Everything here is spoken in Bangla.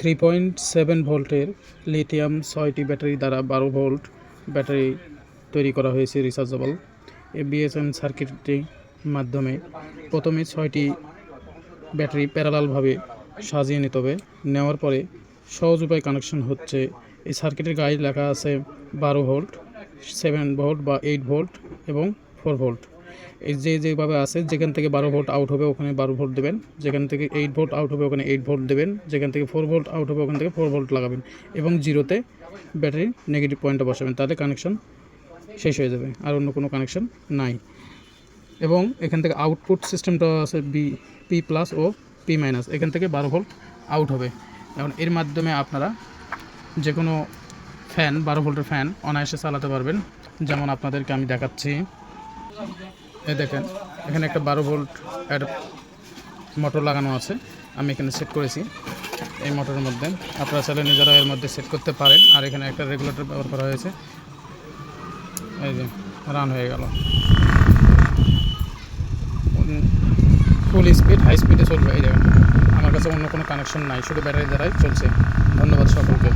3.7 ভোল্টের লিথিয়াম 6টি ব্যাটারি দ্বারা 12 ভোল্ট ব্যাটারি তৈরি করা হয়েছে রিচার্জেবল। এই বিএসএন সার্কিটটির মাধ্যমে প্রথমে 6টি ব্যাটারি প্যারালালভাবে সাজিয়ে নিতে হবে। নেওয়ার পরে সহজ উপায় কানেকশন হচ্ছে, এই সার্কিটের গায়ে লেখা আছে 12 ভোল্ট, 7 ভোল্ট বা 8 ভোল্ট এবং 4 ভোল্ট। এই যেভাবে আছে, যেখান থেকে 12 ভোল্ট আউট হবে ওখানে 12 ভোল্ট দেবেন, যেখান থেকে 8 ভোল্ট আউট হবে ওখানে 8 ভোল্ট দেবেন, যেখান থেকে 4 ভোল্ট আউট হবে ওখান থেকে 4 ভোল্ট লাগাবেন এবং জিরোতে ব্যাটারির নেগেটিভ পয়েন্টটা বসাবেন। তাহলে কানেকশন শেষ হয়ে যাবে, আর অন্য কোনো কানেকশন নাই। এবং এখান থেকে আউটপুট সিস্টেমটা আছে পি প্লাস ও পি মাইনাস, এখান থেকে 12 ভোল্ট আউট হবে। এখন এর মাধ্যমে আপনারা যে কোনো ফ্যান, 12 ভোল্টের ফ্যান অনায়াসে চালাতে পারবেন। যেমন আপনাদেরকে আমি দেখাচ্ছি, এই দেখেন এখানে একটা 12 ভোল্ট মোটর লাগানো আছে, আমি এখানে সেট করেছি। এই মোটরের মধ্যে আপনারা চাইলে নিজেরা এর মধ্যে সেট করতে পারেন। আর এখানে একটা রেগুলেটর ব্যবহার করা হয়েছে। এই যে রান হয়ে গেল, ফুল স্পিড, হাই স্পিডে চলবে। এই দেখেন আমার কাছে অন্য কোনো কানেকশন নাই, শুধু ব্যাটারি দ্বারাই চলছে। ধন্যবাদ সকলকে।